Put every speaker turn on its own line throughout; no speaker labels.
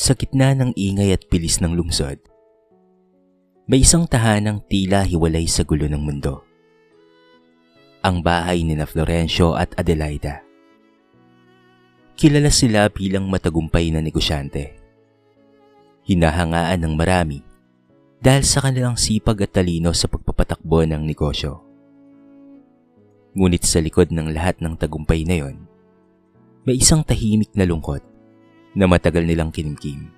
Sa gitna ng ingay at bilis ng lungsod, may isang tahanang tila hiwalay sa gulo ng mundo. Ang bahay ni Florencio at Adelaida. Kilala sila bilang matagumpay na negosyante. Hinahangaan ng marami dahil sa kanilang sipag at talino sa pagpapatakbo ng negosyo. Ngunit sa likod ng lahat ng tagumpay na yon, may isang tahimik na lungkot na matagal nilang kinimkim.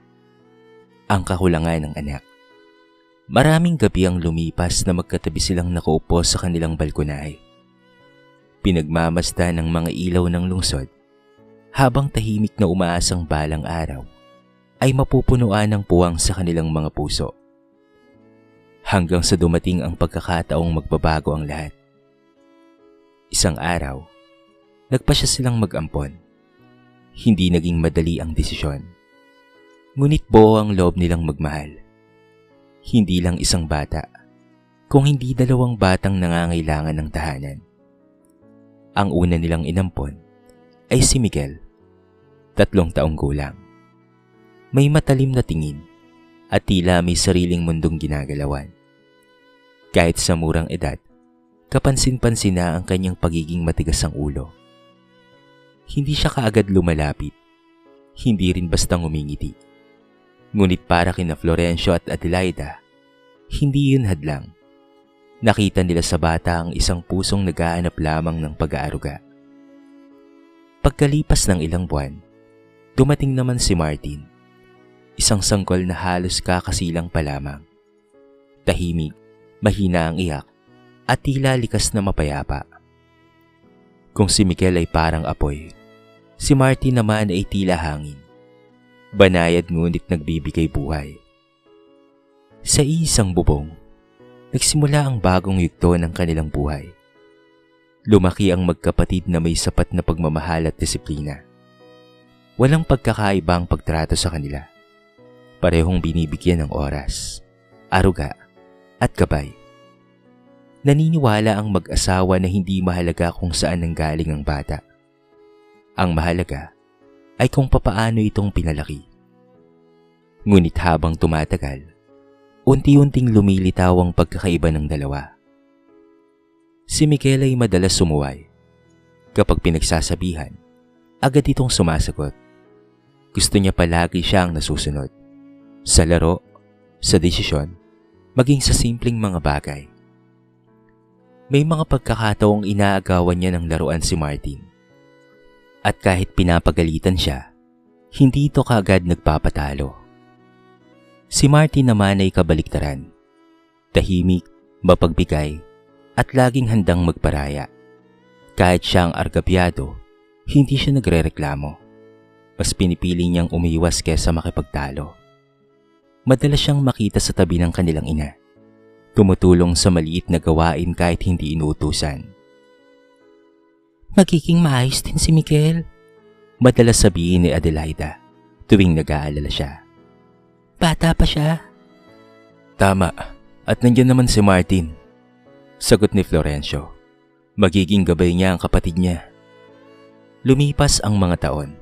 Ang kakulangan ng anak. Maraming gabi ang lumipas na magkatabi silang nakaupo sa kanilang balkonahe. Pinagmamasdan ng mga ilaw ng lungsod habang tahimik na umaasang balang araw ay mapupunuan ng puwang sa kanilang mga puso. Hanggang sa dumating ang pagkakataong magbabago ang lahat. Isang araw, nagpasya silang mag-ampon. Hindi naging madali ang desisyon. Ngunit buo ang loob nilang magmahal. Hindi lang isang bata, kung hindi dalawang batang nangangailangan ng tahanan. Ang una nilang inampon ay si Miguel, 3 taong gulang. May matalim na tingin at tila may sariling mundong ginagalawan. Kahit sa murang edad, kapansin-pansin na ang kanyang pagiging matigas ang ulo. Hindi siya kaagad lumalapit, hindi rin basta ngumingiti. Ngunit para kina Florencio at Adelaida, hindi yun hadlang. Nakita nila sa bata ang isang pusong naghahanap lamang ng pag-aaruga. Pagkalipas ng ilang buwan, dumating naman si Martin, isang sanggol na halos kakasilang pa lamang. Tahimik, mahina ang iyak, at tila likas na mapayapa. Kung si Miguel ay parang apoy, si Martin naman ay tila hangin. Banayad ngunit nagbibigay buhay. Sa isang bubong, nagsimula ang bagong yugto ng kanilang buhay. Lumaki ang magkapatid na may sapat na pagmamahal at disiplina. Walang pagkakaiba ang pagtrato sa kanila. Parehong binibigyan ng oras, aruga, at gabay. Naniniwala ang mag-asawa na hindi mahalaga kung saan nanggaling ang bata. Ang mahalaga ay kung papaano itong pinalaki. Ngunit habang tumatagal, unti-unting lumilitaw ang pagkakaiba ng dalawa. Si Miguel ay madalas sumuway. Kapag pinagsasabihan, agad itong sumasagot. Gusto niya palagi siyang nasusunod. Sa laro, sa desisyon, maging sa simpleng mga bagay. May mga pagkakataong inaagawan niya ng laruan si Martin. At kahit pinapagalitan siya, hindi ito kaagad nagpapatalo. Si Martin naman ay kabaliktaran. Tahimik, mapagbigay, at laging handang magparaya. Kahit siya ang argabyado, hindi siya nagrereklamo. Mas pinipili niyang umiwas kesa makipagtalo. Madalas siyang makita sa tabi ng kanilang ina. Tumutulong sa maliit na gawain kahit hindi inuutusan. Magiging maayos din si Miguel, madalas sabihin ni Adelaida tuwing nag-aalala siya. Bata pa siya. Tama, at nandiyan naman si Martin, sagot ni Florencio. Magiging gabay niya ang kapatid niya. Lumipas ang mga taon,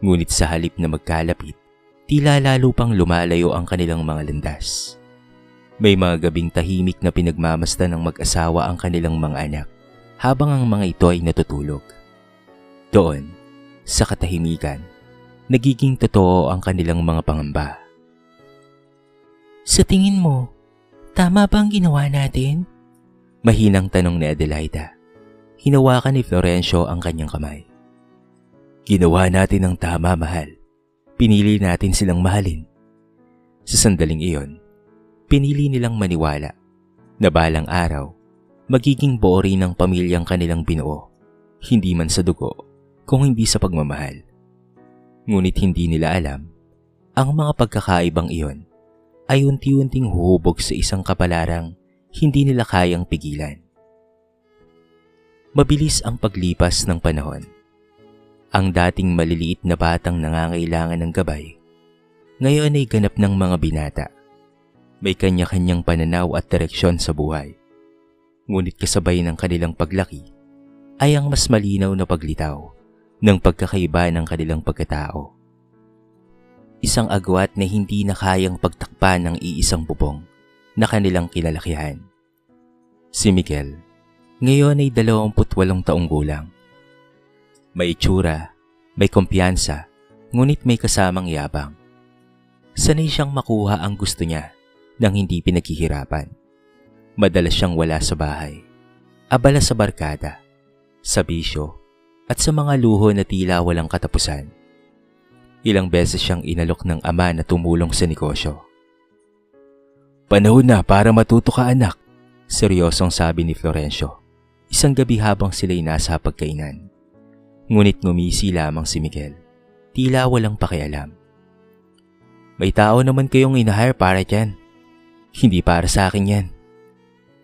ngunit sa halip na magkalapit, tila lalo pang lumalayo ang kanilang mga landas. May mga gabing tahimik na pinagmamasdan ng mag-asawa ang kanilang mga anak habang ang mga ito ay natutulog. Doon, sa katahimikan, nagiging totoo ang kanilang mga pangamba. Sa tingin mo, tama ba ang ginawa natin? Mahinang tanong ni Adelaida. Hinawakan ni Florencio ang kanyang kamay. Ginawa natin ang tama, mahal. Pinili natin silang mahalin. Sa sandaling iyon, pinili nilang maniwala na balang araw, magiging buo rin ang pamilyang kanilang binuo, hindi man sa dugo, kung hindi sa pagmamahal. Ngunit hindi nila alam, ang mga pagkakaibang iyon ay unti-unting huhubog sa isang kapalarang hindi nila kayang pigilan. Mabilis ang paglipas ng panahon. Ang dating maliliit na batang nangangailangan ng gabay, ngayon ay ganap ng mga binata. May kanya-kanyang pananaw at direksyon sa buhay. Ngunit kasabay ng kanilang paglaki ay ang mas malinaw na paglitaw ng pagkakaiba ng kanilang pagkatao. Isang agwat na hindi na kayang pagtakpan ng iisang bubong na kanilang kinalakihan. Si Miguel, ngayon ay 28 taong gulang. May itsura, may kumpiyansa, ngunit may kasamang yabang. Sanay siyang makuha ang gusto niya nang hindi pinaghihirapan. Madalas siyang wala sa bahay, abala sa barkada, sa bisyo, at sa mga luho na tila walang katapusan. Ilang beses siyang inalok ng ama na tumulong sa negosyo. "Panahon na para matuto ka, anak," seryosong sabi ni Florencio, isang gabi habang sila'y nasa pagkainan. Ngunit ngumisi lamang si Miguel, tila walang pakialam. "May tao naman kayong inahire para dyan. Hindi para sa akin yan."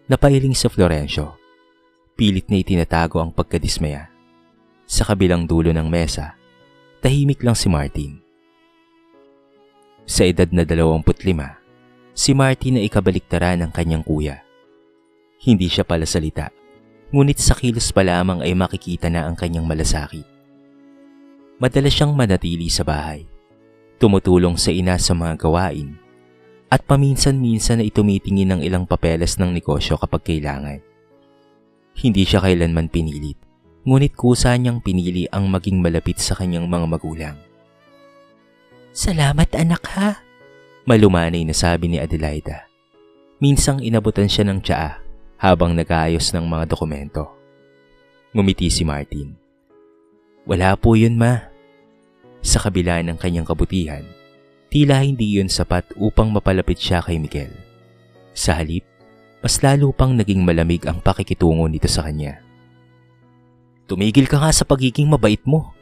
Napailing sa Florencio. Pilit na itinatago ang pagkadismaya. Sa kabilang dulo ng mesa, tahimik lang si Martin. Sa edad na 25, si Martin ay ikabaliktaran ng kanyang kuya. Hindi siya pala salita, ngunit sa kilos pa lamang ay makikita na ang kanyang malasakit. Madalas siyang manatili sa bahay, tumutulong sa ina sa mga gawain, at paminsan-minsan ay tumitingin ng ilang papeles ng negosyo kapag kailangan. Hindi siya kailanman pinilit, ngunit kusa niyang pinili ang maging malapit sa kanyang mga magulang. "Salamat anak ha," malumanay na sabi ni Adelaida. Minsang inabutan siya ng tsaa habang nag-aayos ng mga dokumento. Ngumiti si Martin. "Wala po yun, ma." Sa kabila ng kanyang kabutihan, tila hindi yun sapat upang mapalapit siya kay Miguel. Sa halip, mas lalo pang naging malamig ang pakikitungo nito sa kanya. "Tumigil ka nga sa pagiging mabait mo,"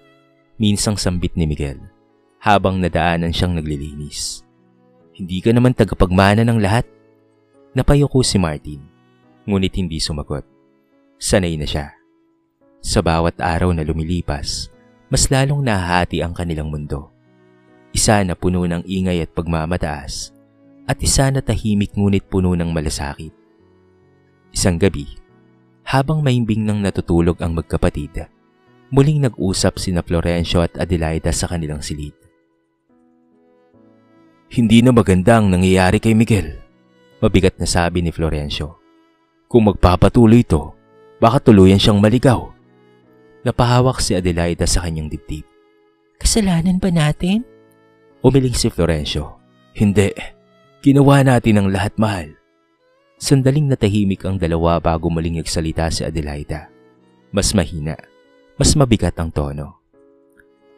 minsang sambit ni Miguel, habang nadaanan siyang naglilinis. "Hindi ka naman tagapagmana ng lahat." Napayuko si Martin, ngunit hindi sumagot. Sanay na siya. Sa bawat araw na lumilipas, mas lalong nahahati ang kanilang mundo. Isa na puno ng ingay at pagmamataas, at isa na tahimik ngunit puno ng malasakit. Isang gabi, habang mahimbing nang natutulog ang magkapatid, muling nag-usap sina Florencio at Adelaida sa kanilang silid. "Hindi na maganda ang nangyayari kay Miguel," mabigat na sabi ni Florencio. "Kung magpapatuloy ito, baka tuluyan siyang maligaw." Napahawak si Adelaida sa kanyang dibdib. "Kasalanan ba natin?" Umiling si Florencio. "Hindi. Ginawa natin ang lahat, mahal." Sandaling natahimik ang dalawa bago muling nagsalita si Adelaida. Mas mahina, mas mabigat ang tono.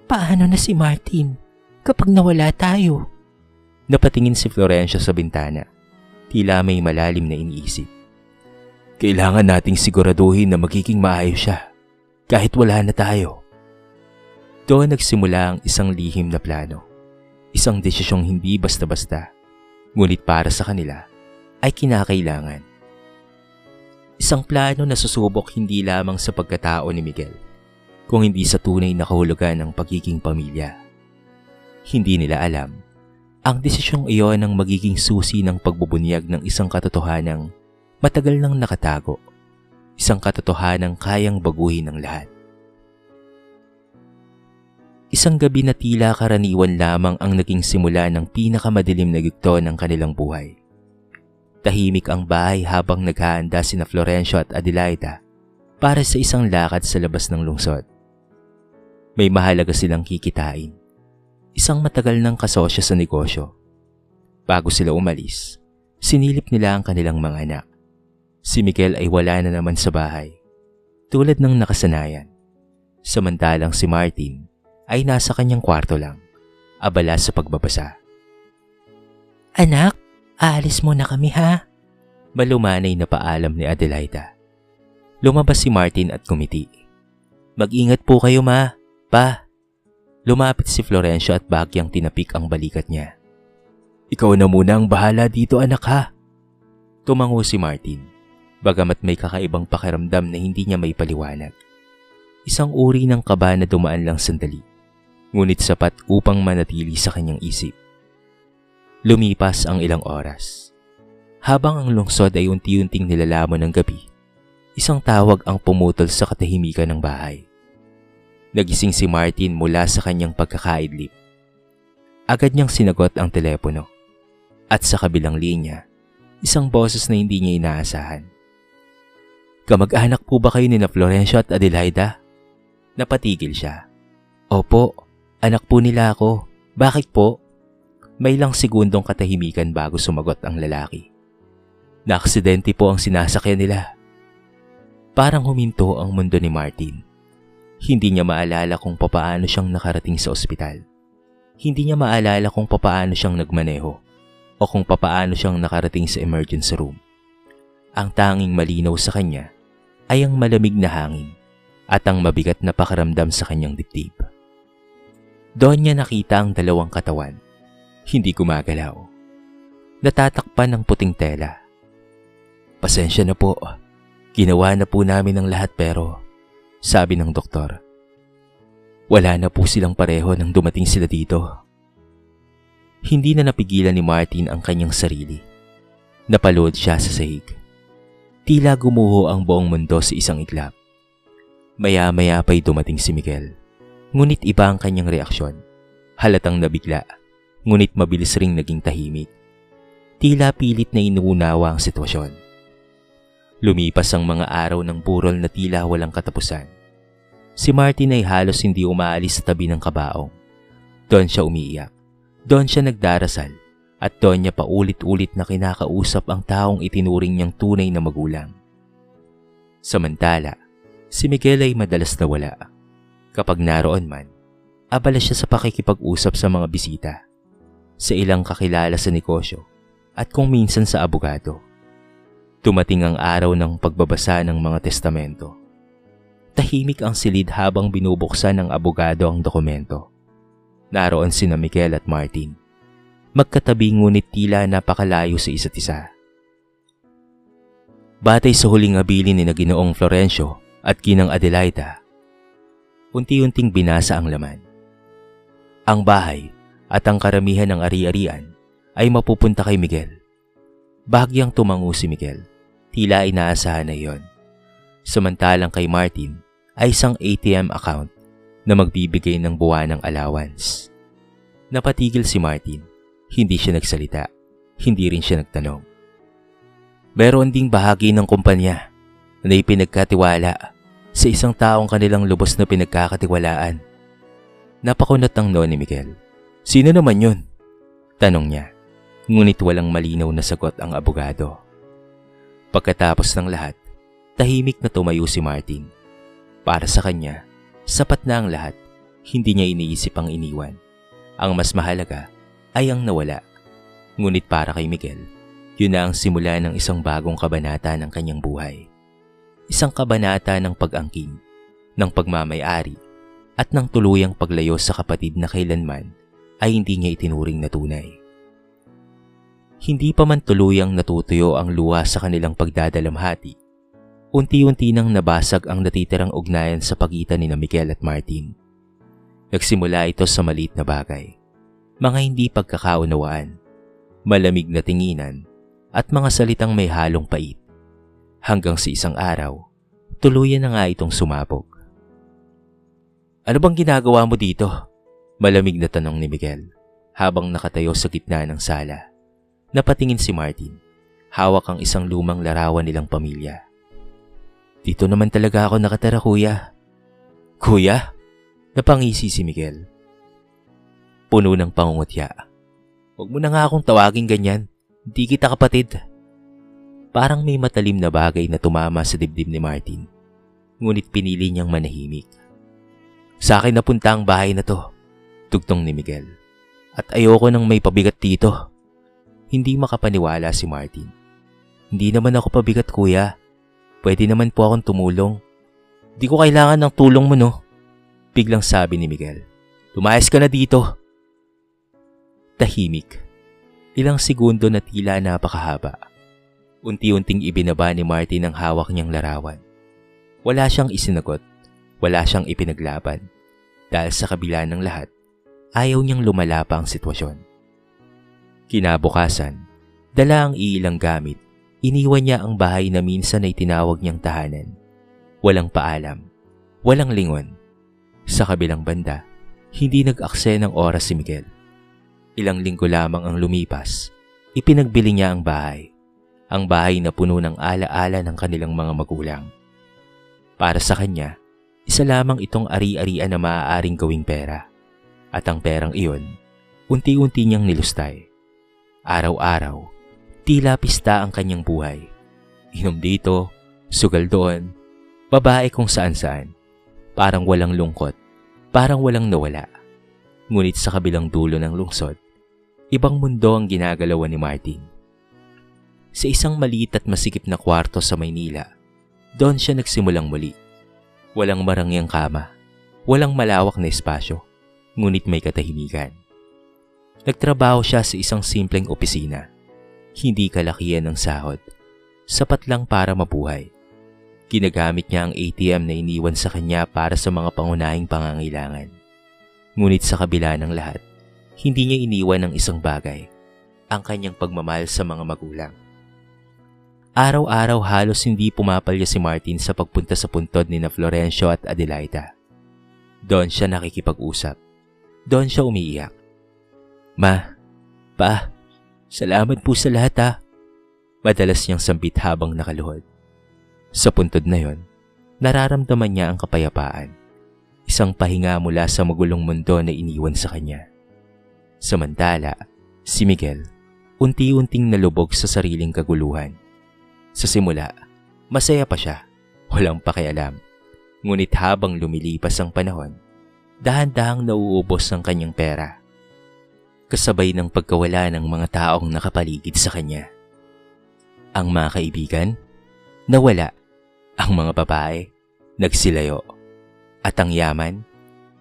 "Paano na si Martin kapag nawala tayo?" Napatingin si Florencio sa bintana. Tila may malalim na iniisip. "Kailangan nating siguraduhin na magiging maayos siya, kahit wala na tayo." Doon nagsimula ang isang lihim na plano. Isang desisyong hindi basta-basta, ngunit para sa kanila ay kinakailangan. Isang plano na susubok hindi lamang sa pagkatao ni Miguel, kung hindi sa tunay na kahulugan ng pagiging pamilya. Hindi nila alam, ang desisyong iyon ang magiging susi ng pagbubunyag ng isang katotohanang matagal nang nakatago, isang katotohanang kayang baguhin ng lahat. Isang gabi na tila karaniwan lamang ang naging simula ng pinakamadilim na yugto ng kanilang buhay. Tahimik ang bahay habang naghahanda sina Florencio at Adelaida para sa isang lakad sa labas ng lungsod. May mahalaga silang kikitain, isang matagal ng kasosyo sa negosyo. Bago sila umalis, sinilip nila ang kanilang mga anak. Si Miguel ay wala na naman sa bahay, tulad ng nakasanayan. Samantalang si Martin ay nasa kanyang kwarto lang, abala sa pagbabasa. "Anak, aalis muna kami ha?" Malumanay na paalam ni Adelaida. Lumabas si Martin at kumiti. "Mag-ingat po kayo, ma, pa." Lumapit si Florencio at bahagyang tinapik ang balikat niya. "Ikaw na muna ang bahala dito, anak ha." Tumango si Martin, bagamat may kakaibang pakiramdam na hindi niya maipaliwanag. Isang uri ng kaba na dumaan lang sandali, ngunit sapat upang manatili sa kanyang isip. Lumipas ang ilang oras. Habang ang lungsod ay unti-unting nilalamon ng gabi, isang tawag ang pumutol sa katahimikan ng bahay. Nagising si Martin mula sa kanyang pagkakaidlip. Agad niyang sinagot ang telepono. At sa kabilang linya, isang boses na hindi niya inaasahan. "Kamag-anak po ba kayo ni na Florencio at Adelaida?" Napatigil siya. "Opo, anak po nila ako. Bakit po?" May ilang segundong katahimikan bago sumagot ang lalaki. "Naaksidente po ang sinasakyan nila." Parang huminto ang mundo ni Martin. Hindi niya maalala kung papaano siyang nakarating sa ospital. Hindi niya maalala kung papaano siyang nagmaneho o kung papaano siyang nakarating sa emergency room. Ang tanging malinaw sa kanya ay ang malamig na hangin at ang mabigat na pakiramdam sa kanyang dibdib. Doon niya nakita ang dalawang katawan. Hindi gumagalaw. Natatakpan ng puting tela. "Pasensya na po. Ginawa na po namin ang lahat pero," sabi ng doktor, "wala na po silang pareho nang dumating sila dito." Hindi na napigilan ni Martin ang kanyang sarili. Napalood siya sa sahig. Tila gumuho ang buong mundo sa isang iglap. Maya-maya pa'y dumating si Miguel. Ngunit iba ang kanyang reaksyon. Halatang nabigla, ngunit mabilis ring naging tahimik. Tila pilit na inuunawa ang sitwasyon. Lumipas ang mga araw ng burol na tila walang katapusan. Si Martin ay halos hindi umaalis sa tabi ng kabaong. Doon siya umiiyak, doon siya nagdarasal, at doon niya paulit-ulit na kinakausap ang taong itinuring niyang tunay na magulang. Samantala, si Miguel ay madalas nawala. Kapag naroon man, abala siya sa pakikipag-usap sa mga bisita, sa ilang kakilala sa negosyo, at kung minsan sa abogado. Dumating ang araw ng pagbabasa ng mga testamento. Tahimik ang silid habang binubuksan ng abogado ang dokumento. Naroon sina Miguel at Martin. Magkatabi ngunit tila napakalayo sa isa't isa. Batay sa huling habilin ni Ginoong Florencio at Ginang Adelaida, unti-unting binasa ang laman. Ang bahay at ang karamihan ng ari-arian ay mapupunta kay Miguel. Bahagyang tumango si Miguel. Tila inaasahan na iyon. Samantalang kay Martin ay isang ATM account na magbibigay ng buwanang allowance. Napatigil si Martin. Hindi siya nagsalita. Hindi rin siya nagtanong. Meron ding bahagi ng kumpanya na ipinagkatiwala sa isang taong kanilang lubos na pinagkakatiwalaan. Napakunot ang noo ni Miguel. "Sino naman yun?" tanong niya. Ngunit walang malinaw na sagot ang abogado. Pagkatapos ng lahat, tahimik na tumayo si Martin. Para sa kanya, sapat na ang lahat. Hindi niya iniisip ang iniwan. Ang mas mahalaga ay ang nawala. Ngunit para kay Miguel, yun na ang simula ng isang bagong kabanata ng kanyang buhay. Isang kabanata ng pag-angkin, ng pagmamay-ari, at ng tuluyang paglayo sa kapatid na kailanman ay hindi niya itinuring na tunay. Hindi pa man tuluyang natutuyo ang luha sa kanilang pagdadalamhati, unti-unti nang nabasag ang natitirang ugnayan sa pagitan ni Miguel at Martin. Nagsimula ito sa maliit na bagay, mga hindi pagkakaunawaan, malamig na tinginan, at mga salitang may halong pait. Hanggang sa isang araw, tuluyan na nga itong sumabog. "Ano bang ginagawa mo dito?" Malamig na tanong ni Miguel, habang nakatayo sa gitna ng sala. Napatingin si Martin. Hawak ang isang lumang larawan nilang pamilya. "Dito naman talaga ako nakatira, kuya." "Kuya?" Napangisi si Miguel. Puno ng pangungutya. "Huwag mo na nga akong tawagin ganyan. Hindi kita kapatid." Parang may matalim na bagay na tumama sa dibdib ni Martin. Ngunit pinili niyang manahimik. "Sa akin napunta ang bahay na to," tugtong ni Miguel. "At ayoko nang may pabigat dito." Hindi makapaniwala si Martin. "Hindi naman ako pabigat, kuya. Pwede naman po akong tumulong." "Di ko kailangan ng tulong mo, no?" Biglang sabi ni Miguel. "Lumayas ka na dito." Tahimik. Ilang segundo na tila napakahaba. Unti-unting ibinaba ni Martin ang hawak niyang larawan. Wala siyang isinagot. Wala siyang ipinaglaban. Dahil sa kabila ng lahat, ayaw niyang lumala pa ang sitwasyon. Kinabukasan, dala ang iilang gamit, iniwan niya ang bahay na minsan ay tinawag niyang tahanan. Walang paalam, walang lingon. Sa kabilang banda, hindi nag-akse ng oras si Miguel. Ilang linggo lamang ang lumipas, ipinagbili niya ang bahay na puno ng alaala ng kanilang mga magulang. Para sa kanya, isa lamang itong ari-arian na maaaring gawing pera. At ang perang iyon, unti-unti niyang nilustay. Araw-araw, tila pista ang kanyang buhay. Inom dito, sugal doon, babae kung saan-saan. Parang walang lungkot, parang walang nawala. Ngunit sa kabilang dulo ng lungsod, ibang mundo ang ginagalawan ni Martin. Sa isang maliit at masikip na kwarto sa Maynila, doon siya nagsimulang muli. Walang marangyang kama, walang malawak na espasyo, ngunit may katahimikan. Nagtrabaho siya sa isang simpleng opisina. Hindi kalakihan ng sahod, sapat lang para mabuhay. Ginagamit niya ang ATM na iniwan sa kanya para sa mga pangunahing pangangailangan. Ngunit sa kabila ng lahat, hindi niya iniwan ng isang bagay, ang kanyang pagmamahal sa mga magulang. Araw-araw halos hindi pumapalya si Martin sa pagpunta sa puntod ni na Florencio at Adelaida. Doon siya nakikipag-usap. Doon siya umiiyak. Ma, Pa, salamat po sa lahat ha. Madalas niyang sambit habang nakaluhod. Sa puntod na yon, nararamdaman niya ang kapayapaan. Isang pahinga mula sa magulong mundo na iniwan sa kanya. Samantala, si Miguel, unti-unting nalubog sa sariling kaguluhan. Sa simula, masaya pa siya, walang pakialam. Ngunit habang lumilipas ang panahon, dahan-dahang nauubos ang kanyang pera. Kasabay ng pagkawala ng mga taong nakapaligid sa kanya. Ang mga kaibigan, nawala. Ang mga babae, nagsilayo. At ang yaman,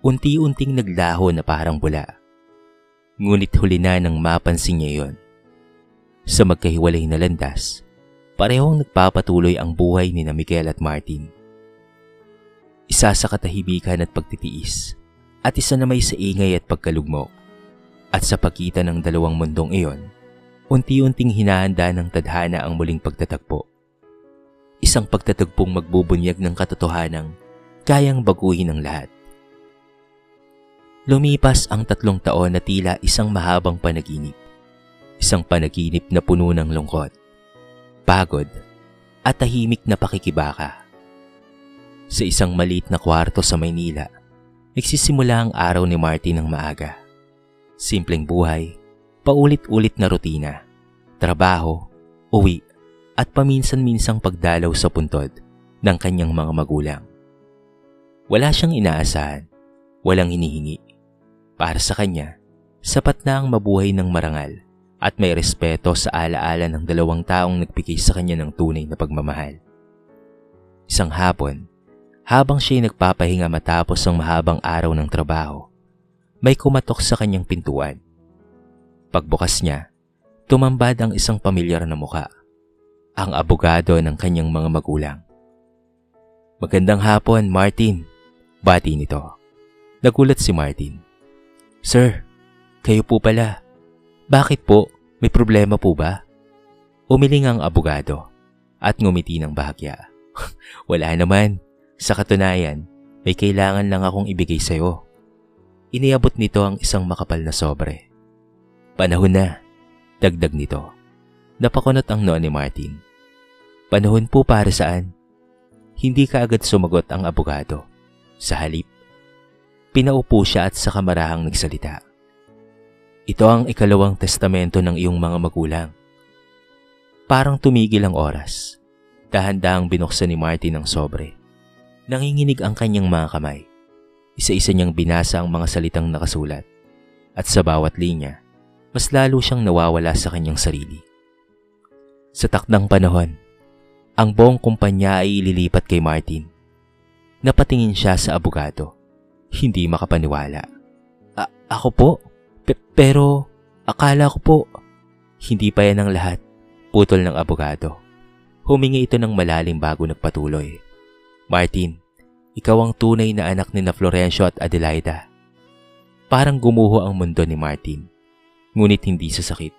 unti-unting naglaho na parang bula. Ngunit huli na nang mapansin niya yon. Sa magkahiwalay na landas, parehong nagpapatuloy ang buhay ni na Miguel at Martin. Isa sa katahimikan at pagtitiis, at isa na may sa ingay at pagkalugmok. At sa pagitan ng dalawang mundong iyon, unti-unting hinahanda ng tadhana ang muling pagtatagpo. Isang pagtatagpong magbubunyag ng katotohanang kayang baguhin ang lahat. Lumipas ang 3 taon na tila isang mahabang panaginip. Isang panaginip na puno ng lungkot, pagod, at tahimik na pakikibaka. Sa isang maliit na kwarto sa Maynila, nagsisimula ang araw ni Martin ng maaga. Simpleng buhay, paulit-ulit na rutina, trabaho, uwi, at paminsan-minsang pagdalaw sa puntod ng kanyang mga magulang. Wala siyang inaasahan, walang hinihingi. Para sa kanya, sapat na ang mabuhay ng marangal at may respeto sa alaala ng 2 taong nagbigay sa kanya ng tunay na pagmamahal. Isang hapon, habang siya'y nagpapahinga matapos ang mahabang araw ng trabaho, may kumatok sa kanyang pintuan. Pagbukas niya, tumambad ang isang pamilyar na muka, ang abogado ng kanyang mga magulang. "Magandang hapon, Martin," bati nito. Nagulat si Martin. "Sir, kayo po pala. Bakit po? May problema po ba?" Umiling ang abogado at ngumiti ng bahagya. "Wala naman. Sa katunayan, may kailangan lang akong ibigay sa'yo." Iniabot nito ang isang makapal na sobre. "Panahon na," dagdag nito. Napakunot ang noo ni Martin. "Panahon po para saan?" Hindi kaagad sumagot ang abogado. Sa halip, pinaupo siya at sa kamarahang nagsalita. "Ito ang ikalawang testamento ng iyong mga magulang." Parang tumigil ang oras. Dahan-dahang binuksan ni Martin ang sobre. Nanginginig ang kanyang mga kamay. Isa-isa niyang binasa ang mga salitang nakasulat. At sa bawat linya, mas lalo siyang nawawala sa kanyang sarili. Sa takdang panahon, ang buong kumpanya ay ililipat kay Martin. Napatingin siya sa abogado. Hindi makapaniwala. Ako po? Pero akala ko po." "Hindi pa yan ang lahat," putol ng abogado. Humingi ito ng malalim bago nagpatuloy. "Martin, ikaw ang tunay na anak ni na Florencio at Adelaida." Parang gumuho ang mundo ni Martin. Ngunit hindi sa sakit,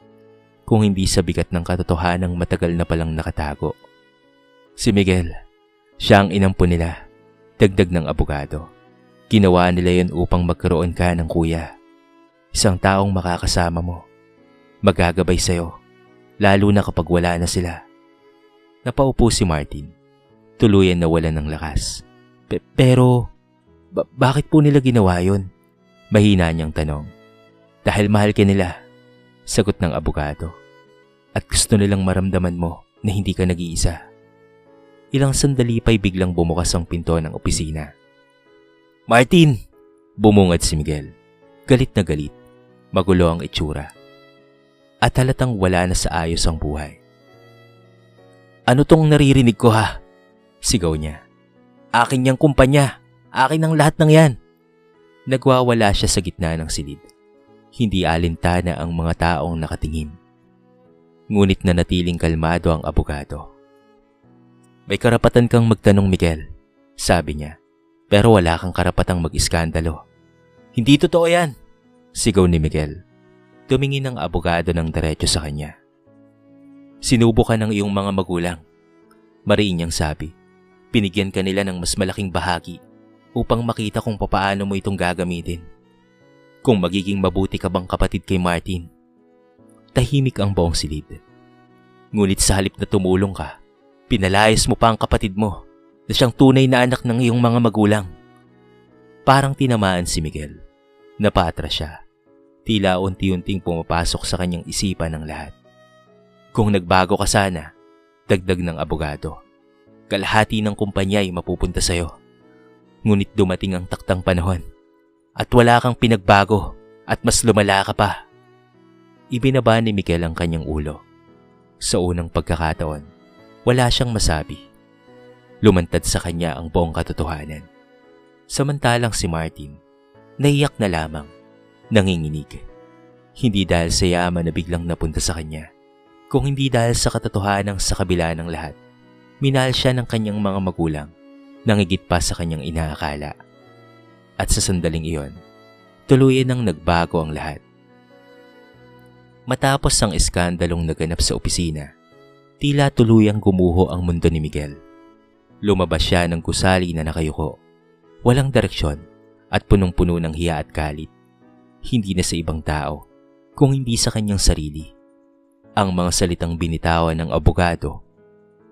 kung hindi sa bigat ng katotohanang matagal na palang nakatago. "Si Miguel, siya ang inampun nila," dagdag ng abogado. "Ginawa nila yon upang magkaroon ka ng kuya. Isang taong makakasama mo, magagabay sa'yo, lalo na kapag wala na sila. Napaupo si Martin, tuluyan na wala ng lakas. Pero, bakit po nila ginawa yun? Mahina niyang tanong. Dahil mahal ka nila, sagot ng abogado. At gusto nilang maramdaman mo na hindi ka nag-iisa. Ilang sandali pa'y biglang bumukas ang pinto ng opisina. Martin! Bumungad si Miguel. Galit na galit. Magulo ang itsura. At halatang wala na sa ayos ang buhay. Ano tong naririnig ko ha? Sigaw niya. Akin niyang kumpanya. Akin ang lahat ng yan. Nagwawala siya sa gitna ng silid. Hindi alintana ang mga taong nakatingin. Ngunit nanatiling kalmado ang abogado. May karapatan kang magtanong, Miguel, sabi niya. Pero wala kang karapatang mag-iskandalo. Hindi totoo yan, sigaw ni Miguel. Tumingin ang abogado ng diretso sa kanya. Sinubo ka ng iyong mga magulang. Mariin niyang sabi. Pinigyan ka nila ng mas malaking bahagi upang makita kung papaano mo itong gagamitin. Kung magiging mabuti ka bang kapatid kay Martin. Tahimik ang buong silid. Ngunit sa halip na tumulong ka, pinalayas mo pa ang kapatid mo na siyang tunay na anak ng iyong mga magulang. Parang tinamaan si Miguel. Napatras siya. Tila unti-unting pumapasok sa kanyang isipan ng lahat. Kung nagbago ka sana, dagdag ng abogado, kalahati ng kumpanya ay mapupunta sa'yo. Ngunit dumating ang taktang panahon at wala kang pinagbago at mas lumala ka pa. Ibinaba ni Miguel ang kanyang ulo. Sa unang pagkakataon, wala siyang masabi. Lumantad sa kanya ang buong katotohanan. Samantalang si Martin, naiyak na lamang, nanginginig. Hindi dahil sa yaman na biglang napunta sa kanya, kung hindi dahil sa katotohanang sa kabila ng lahat, minahal siya ng kanyang mga magulang, nangigit pa sa kanyang inaakala. At sa sandaling iyon, tuluyan nang nagbago ang lahat. Matapos ang iskandalong naganap sa opisina, tila tuluyang gumuho ang mundo ni Miguel. Lumabas siya ng gusali na nakayuko, walang direksyon at punong-puno ng hiya at galit. Hindi na sa ibang tao, kung hindi sa kanyang sarili. Ang mga salitang binitawan ng abogado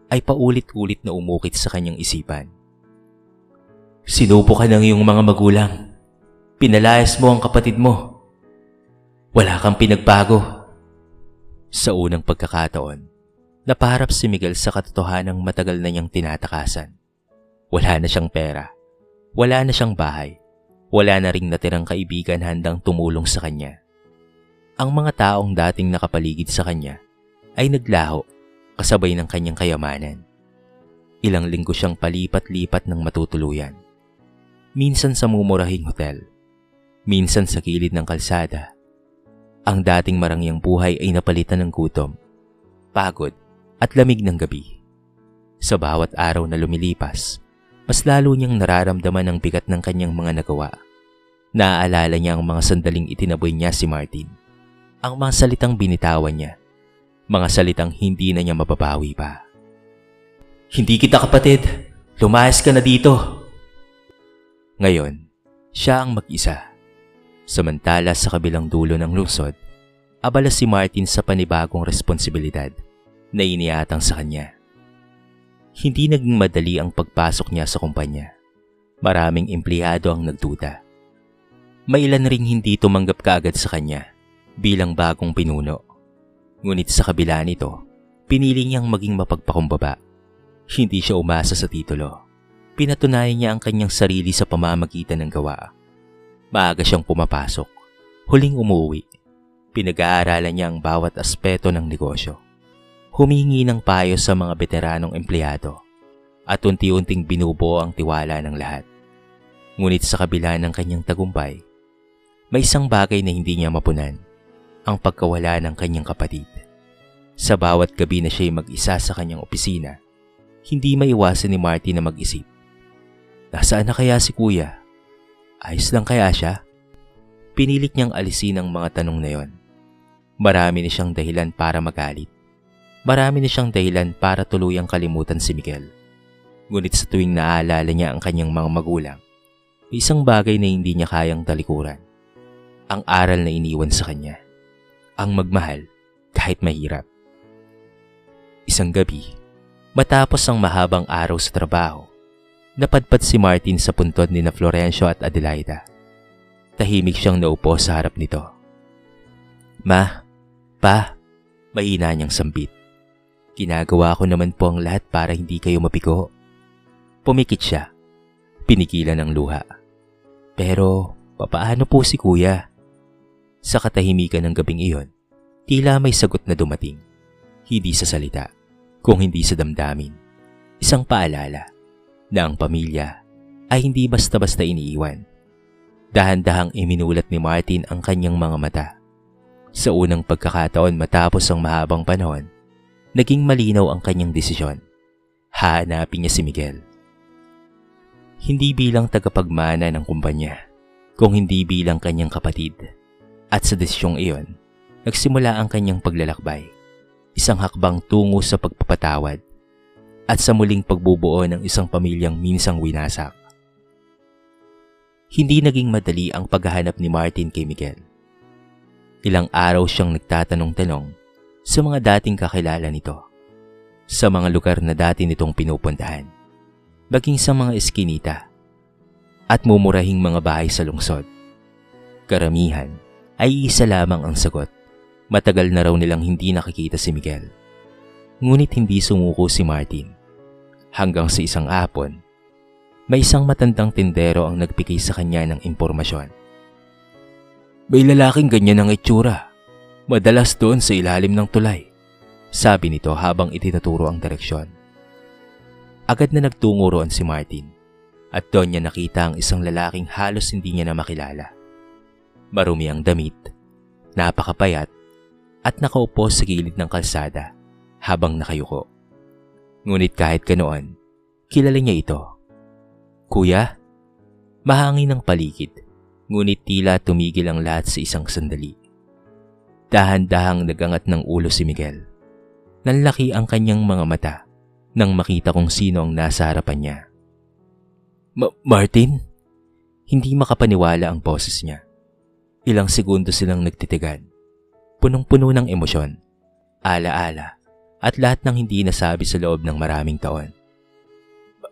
ay paulit-ulit na umukit sa kanyang isipan. Sinubo ka ng iyong mga magulang. Pinalayas mo ang kapatid mo. Wala kang pinagbago. Sa unang pagkakataon, napaharap si Miguel sa katotohanang matagal na niyang tinatakasan. Wala na siyang pera. Wala na siyang bahay. Wala na ring natirang kaibigan handang tumulong sa kanya. Ang mga taong dating nakapaligid sa kanya ay naglaho kasabay ng kanyang kayamanan. Ilang linggo siyang palipat-lipat ng matutuluyan. Minsan sa mumurahing hotel, minsan sa gilid ng kalsada. Ang dating marangyang buhay ay napalitan ng gutom, pagod at lamig ng gabi. Sa bawat araw na lumilipas, mas lalo niyang nararamdaman ang bigat ng kanyang mga nagawa. Naaalala niya ang mga sandaling itinaboy niya si Martin. Ang mga salitang binitawan niya, mga salitang hindi na niya mababawi pa. Hindi kita kapatid, lumayas ka na dito. Ngayon, siya ang mag-isa. Samantala sa kabilang dulo ng lungsod, abala si Martin sa panibagong responsibilidad na iniatang sa kanya. Hindi naging madali ang pagpasok niya sa kumpanya. Maraming empleyado ang nagduda. May ilan ring hindi tumanggap kaagad sa kanya bilang bagong pinuno. Ngunit sa kabila nito, pinili niyang maging mapagpakumbaba. Hindi siya umasa sa titulo. Pinatunayan niya ang kanyang sarili sa pamamagitan ng gawa. Maaga siyang pumapasok, huling umuwi. Pinag-aaralan niya ang bawat aspeto ng negosyo. Humingi ng payo sa mga veteranong empleyado at unti-unting binubuo ang tiwala ng lahat. Ngunit sa kabila ng kanyang tagumpay, may isang bagay na hindi niya mapunan, ang pagkawala ng kanyang kapatid. Sa bawat gabi na siya'y mag-isa sa kanyang opisina, hindi maiwasan ni Martin na mag-isip. Nasaan na kaya si kuya? Ayos lang kaya siya? Pinilit niyang alisin ang mga tanong na yon. Marami na siyang dahilan para magalit. Marami na siyang dahilan para tuluyang kalimutan si Miguel. Ngunit sa tuwing naaalala niya ang kanyang mga magulang, may isang bagay na hindi niya kayang talikuran. ang aral na iniwan sa kanya. Ang magmahal kahit mahirap. Isang gabi, matapos ang mahabang araw sa trabaho, napadpad si Martin sa puntod ni na Florencio at Adelaida. Tahimik siyang naupo sa harap nito. Ma, pa, mahina niyang sambit. Ginagawa ko naman po ang lahat para hindi kayo mapigo. Pumikit siya. Pinigilan ng luha. Pero, papaano po si kuya? Sa katahimikan ng gabing iyon, tila may sagot na dumating. Hindi sa salita, kung hindi sa damdamin. Isang paalala na ang pamilya ay hindi basta-basta iniiwan. Dahan-dahang iminulat ni Martin ang kanyang mga mata. Sa unang pagkakataon matapos ang mahabang panahon, naging malinaw ang kanyang desisyon. Hahanapin niya si Miguel. Hindi bilang tagapagmana ng kumpanya, kung hindi bilang kanyang kapatid. At sa desisyong iyon, nagsimula ang kanyang paglalakbay. Isang hakbang tungo sa pagpapatawad at sa muling pagbubuo ng isang pamilyang minsang winasak. Hindi naging madali ang paghahanap ni Martin kay Miguel. Ilang araw siyang nagtatanong-tanong sa mga dating kakilala nito, sa mga lugar na dati nitong pinupuntahan, maging sa mga eskinita at mumurahing mga bahay sa lungsod. Karamihan ay isa lamang ang sagot. Matagal na raw nilang hindi nakikita si Miguel. Ngunit hindi sumuko si Martin. Hanggang sa isang hapon, may isang matandang tindero ang nagbigay sa kanya ng impormasyon. May lalaking ganyan ang itsura. Madalas doon sa ilalim ng tulay, sabi nito habang itinuturo ang direksyon. Agad na nagtungo roon si Martin at doon niya nakita ang isang lalaking halos hindi niya na makilala. Marumi ang damit, napakapayat at nakaupo sa gilid ng kalsada habang nakayuko. Ngunit kahit ganoon, kilala niya ito. Kuya? Mahangin ang paligid, ngunit tila tumigil ang lahat sa isang sandali. Dahan-dahang nagangat ng ulo si Miguel. Nanlaki ang kanyang mga mata nang makita kung sino ang nasa harapan niya. Martin? Hindi makapaniwala ang boses niya. Ilang segundo silang nagtitigan. Punong-puno ng emosyon, ala-ala, at lahat ng hindi nasabi sa loob ng maraming taon.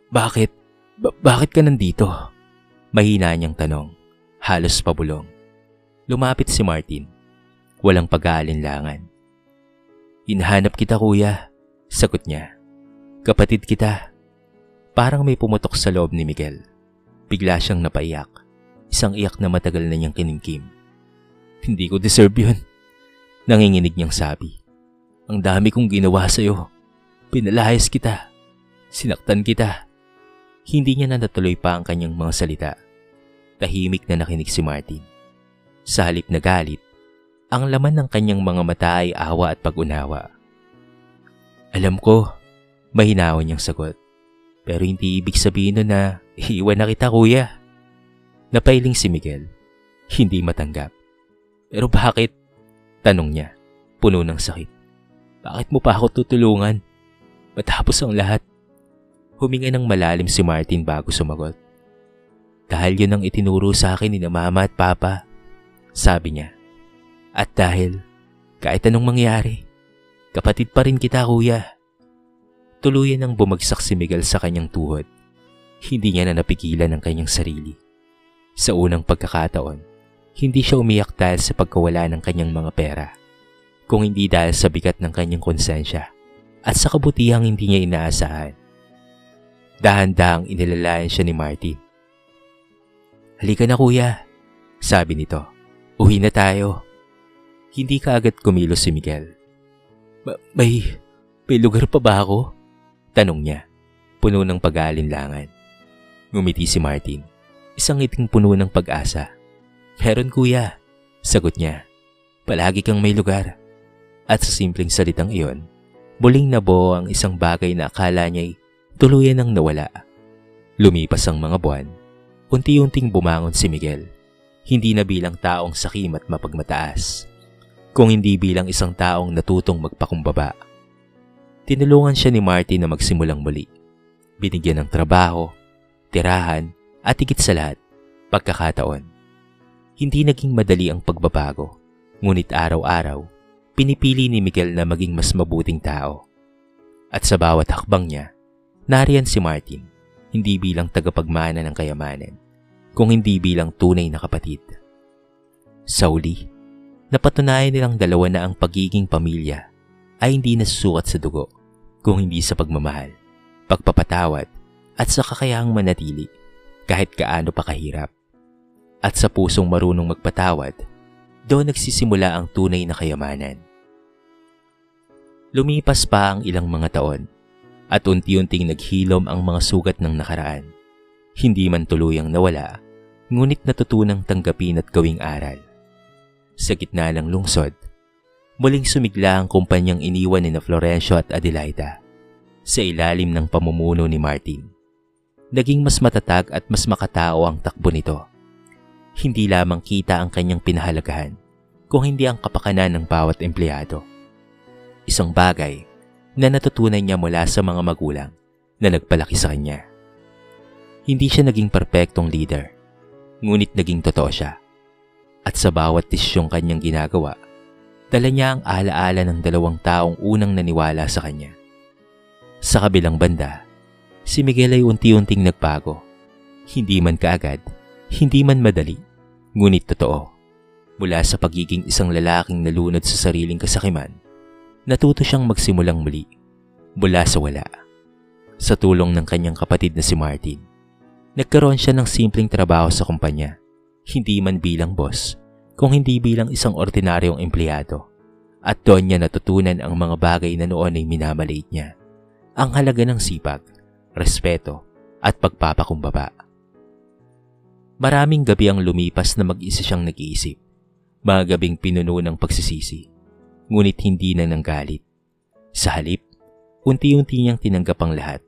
Bakit? Bakit ka nandito? Mahina niyang tanong, halos pabulong. Lumapit si Martin, walang pag-aalinlangan. Hinahanap kita kuya, sagot niya. Kapatid kita. Parang may pumutok sa loob ni Miguel. Bigla siyang napaiyak, isang iyak na matagal na niyang kinimkim. Hindi ko deserve yun. Nanginginig niyang sabi. Ang dami kong ginawa sa'yo. Pinalayas kita. Sinaktan kita. Hindi niya na natuloy pa ang kanyang mga salita. Tahimik na nakinig si Martin. Sa halip na galit, ang laman ng kanyang mga mata ay awa at pag-unawa. Alam ko, mahinawan niyang sagot. Pero hindi ibig sabihin nun na iiwan na kita kuya. Napailing si Miguel. Hindi matanggap. Pero bakit? Tanong niya, puno ng sakit. Bakit mo pa ako tutulungan? Matapos ang lahat. Huminga ng malalim si Martin bago sumagot. Dahil yun ang itinuro sa akin ni na mama at papa, sabi niya. At dahil, kahit anong mangyari, kapatid pa rin kita kuya. Tuluyan ang bumagsak si Miguel sa kanyang tuhod. Hindi niya na napigilan ang kanyang sarili. Sa unang pagkakataon, hindi siya umiyak dahil sa pagkawala ng kanyang mga pera, kung hindi dahil sa bigat ng kanyang konsensya at sa kabutihang hindi niya inaasahan. Dahan-dahang inilalayan siya ni Martin. Halika na kuya, sabi nito. Uwi na tayo. Hindi kaagad kumilos si Miguel. May lugar pa ba ako? Tanong niya, puno ng pag-aalinlangan. Ngumiti si Martin, isang ngiting puno ng pag-asa. Meron kuya, sagot niya. Palagi kang may lugar. At sa simpleng salitang iyon, muling nabuo ang isang bagay na akala niya'y tuluyan nang nawala. Lumipas ang mga buwan, unti-unting bumangon si Miguel. Hindi na bilang taong sakim at mapagmataas, kung hindi bilang isang taong natutong magpakumbaba. Tinulungan siya ni Martin na magsimulang muli. Binigyan ng trabaho, tirahan, at higit sa lahat, pagkakataon. Hindi naging madali ang pagbabago, ngunit araw-araw, pinipili ni Miguel na maging mas mabuting tao. At sa bawat hakbang niya, nariyan si Martin, hindi bilang tagapagmana ng kayamanan, kung hindi bilang tunay na kapatid. Sa uli, napatunayan nilang dalawa na ang pagiging pamilya ay hindi nasusukat sa dugo, kung hindi sa pagmamahal, pagpapatawad, at sa kakayahang manatili kahit gaano pa kahirap. At sa pusong marunong magpatawad, doon nagsisimula ang tunay na kayamanan. Lumipas pa ang ilang mga taon at unti-unting naghilom ang mga sugat ng nakaraan. Hindi man tuluyang nawala, ngunit natutunang tanggapin at gawing aral. Sa gitna ng lungsod, muling sumigla ang kumpanyang iniwan ni Florencio at Adelaida sa ilalim ng pamumuno ni Martin. Naging mas matatag at mas makatao ang takbo nito. Hindi lamang kita ang kanyang pinahalagahan, kung hindi ang kapakanan ng bawat empleyado. Isang bagay na natutunan niya mula sa mga magulang na nagpalaki sa kanya. Hindi siya naging perpektong leader, ngunit naging totoo siya. At sa bawat desisyong kanyang ginagawa, dala niya ang alaala ng 2 taong unang naniwala sa kanya. Sa kabilang banda, si Miguel ay unti-unting nagbago. Hindi man kaagad, hindi man madali, ngunit totoo. Mula sa pagiging isang lalaking nalunod sa sariling kasakiman, natuto siyang magsimulang muli, mula sa wala. Sa tulong ng kanyang kapatid na si Martin, nagkaroon siya ng simpleng trabaho sa kumpanya, hindi man bilang boss, kung hindi bilang isang ordinaryong empleyado. At doon niya natutunan ang mga bagay na noon ay minamaliit niya. Ang halaga ng sipag, respeto, at pagpapakumbaba. Maraming gabi ang lumipas na mag-isa siyang nag-iisip. Mga gabing pinuno ng pagsisisi, ngunit hindi na nanggalit. Sa halip, unti-unti niyang tinanggap ang lahat.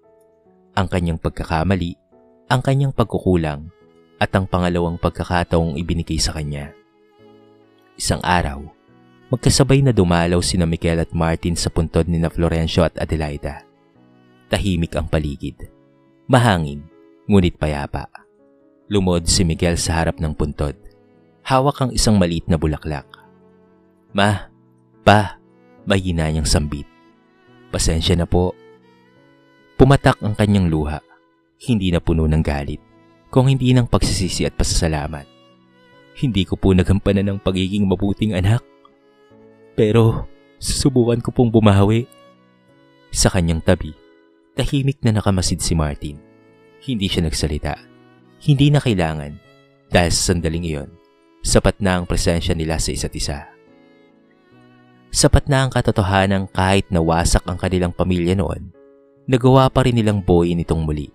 Ang kanyang pagkakamali, ang kanyang pagkukulang, at ang pangalawang pagkakataong ibinigay sa kanya. Isang araw, magkasabay na dumalaw sina Miguel at Martin sa puntod ni Florencio at Adelaida. Tahimik ang paligid. Mahangin, ngunit payapa. Lumod si Miguel sa harap ng puntod. Hawak ang isang maliit na bulaklak. Ma, pa, mahina niyang sambit. Pasensya na po. Pumatak ang kanyang luha, hindi na puno ng galit, kung hindi ng pagsisisi at pasasalamat. Hindi ko po nagampanan ng pagiging mabuting anak. Pero susubukan ko pong bumawi. Sa kanyang tabi, tahimik na nakamasid si Martin. Hindi siya nagsalita. Hindi na kailangan, dahil sa sandaling iyon, sapat na ang presensya nila sa isa't isa. Sapat na ang katotohanan kahit nawasak ang kanilang pamilya noon, nagawa pa rin nilang buuin itong muli.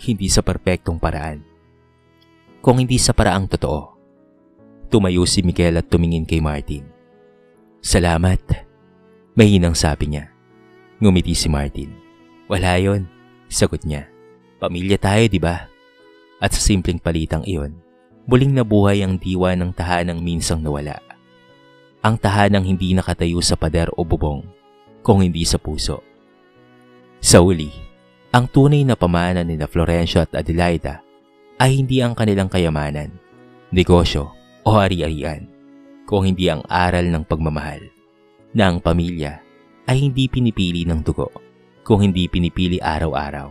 Hindi sa perpektong paraan, kung hindi sa paraang totoo. Tumayo si Miguel at tumingin kay Martin. Salamat, mahinang sabi niya. Ngumiti si Martin. Wala yon, sagot niya. Pamilya tayo, di ba? At sa simpleng palitang iyon, muling nabuhay ang diwa ng tahanang minsang nawala. Ang tahanang hindi nakatayo sa pader o bubong, kung hindi sa puso. Sa uli, ang tunay na pamana ni Florencio at Adelaida ay hindi ang kanilang kayamanan, negosyo o ari-arian, kung hindi ang aral ng pagmamahal, na ang pamilya ay hindi pinipili ng dugo, kung hindi pinipili araw-araw,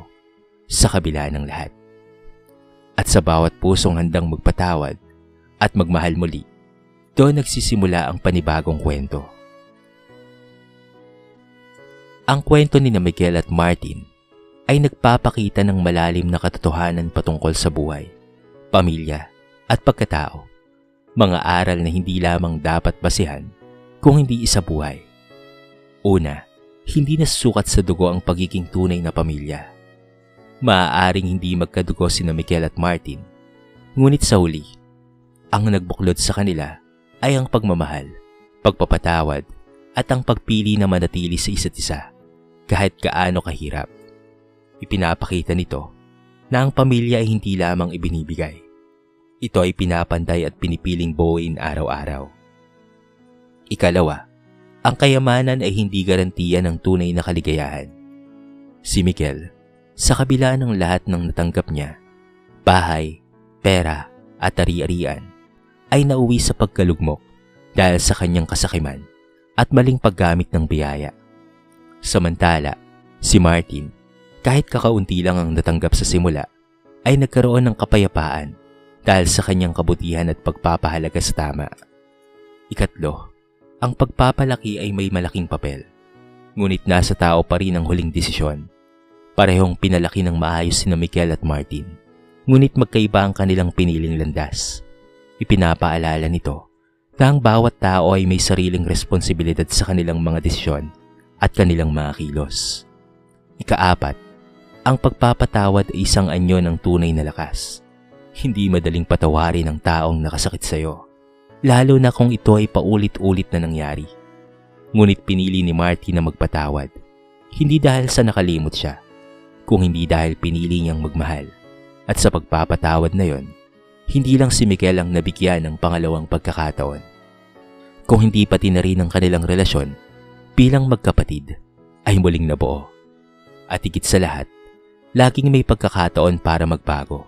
sa kabila ng lahat. At sa bawat pusong handang magpatawad at magmahal muli, doon nagsisimula ang panibagong kwento. Ang kwento ni Miguel at Martin ay nagpapakita ng malalim na katotohanan patungkol sa buhay, pamilya at pagkatao. Mga aral na hindi lamang dapat basihan kung hindi isabuhay. Una, hindi nasusukat sa dugo ang pagiging tunay na pamilya. Maaaring hindi magkadugo sina Miguel at Martin, ngunit sa huli, ang nagbuklod sa kanila ay ang pagmamahal, pagpapatawad at ang pagpili na manatili sa isa't isa kahit gaano kahirap. Ipinapakita nito na ang pamilya ay hindi lamang ibinibigay. Ito ay pinapantay at pinipiling buuin araw-araw. Ikalawa, ang kayamanan ay hindi garantiya ng tunay na kaligayahan. Si Miguel, sa kabila ng lahat ng natanggap niya, bahay, pera at ari-arian, ay nauwi sa pagkalugmok dahil sa kanyang kasakiman at maling paggamit ng biyaya. Samantala, si Martin, kahit kakaunti lang ang natanggap sa simula, ay nagkaroon ng kapayapaan dahil sa kanyang kabutihan at pagpapahalaga sa tama. Ikatlo, ang pagpapalaki ay may malaking papel. Ngunit nasa tao pa rin ang huling desisyon. Parehong pinalaki ng maayos sina Mikel at Martin. Ngunit magkaiba ang kanilang piniling landas. Ipinapaalala nito na ang bawat tao ay may sariling responsibilidad sa kanilang mga desisyon at kanilang mga kilos. Ikaapat, ang pagpapatawad ay isang anyo ng tunay na lakas. Hindi madaling patawarin ang taong nakasakit sa iyo, lalo na kung ito ay paulit-ulit na nangyari. Ngunit pinili ni Martin na magpatawad, hindi dahil sa nakalimot siya, kung hindi dahil pinili niyang magmahal. At sa pagpapatawad na yon, hindi lang si Mikel ang nabigyan ng pangalawang pagkakataon. Kung hindi pati na rin ang kanilang relasyon bilang magkapatid ay muling nabuo. At higit sa lahat, laging may pagkakataon para magbago.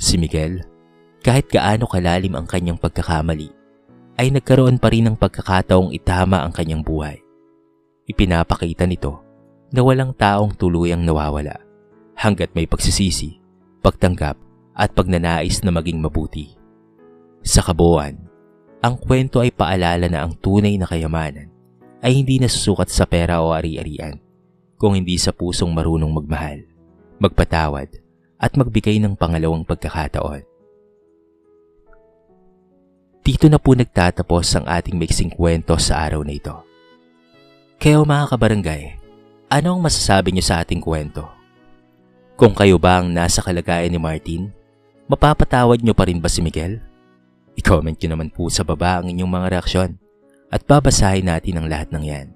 Si Mikel, kahit gaano kalalim ang kanyang pagkakamali, ay nagkaroon pa rin ng pagkakataong itama ang kanyang buhay. Ipinapakita nito na walang taong tuluyang nawawala hanggat may pagsisisi, pagtanggap at pagnanais na maging mabuti. Sa kabuuan, ang kwento ay paalala na ang tunay na kayamanan ay hindi nasusukat sa pera o ari-arian, kung hindi sa pusong marunong magmahal, magpatawad at magbigay ng pangalawang pagkakataon. Dito na po nagtatapos ang ating maiksing kwento sa araw na ito. Kayo mga kabarangay, anong masasabi niyo sa ating kwento? Kung kayo ba ang nasa kalagayan ni Martin, mapapatawad niyo pa rin ba si Mikel? I-comment niyo naman po sa baba ang inyong mga reaksyon at babasahin natin ang lahat ng yan.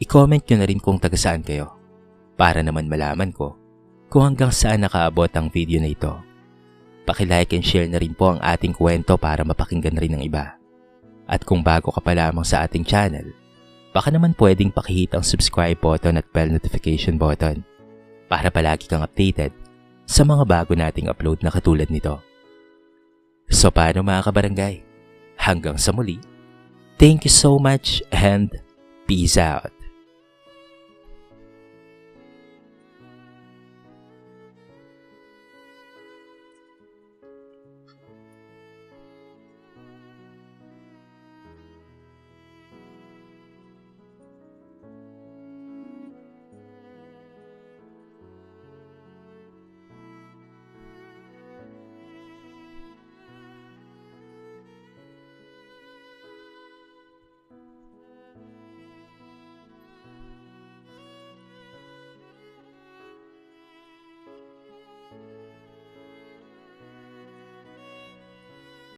I-comment niyo na rin kung taga saan kayo para naman malaman ko kung hanggang saan nakaabot ang video na ito. Paki-like and share na rin po ang ating kwento para mapakinggan rin ng iba. At kung bago ka pa lamang sa ating channel, baka naman pwedeng pakihit ang subscribe button at bell notification button para palagi kang updated sa mga bago nating upload na katulad nito. So paano mga kabarangay? Hanggang sa muli, thank you so much and peace out!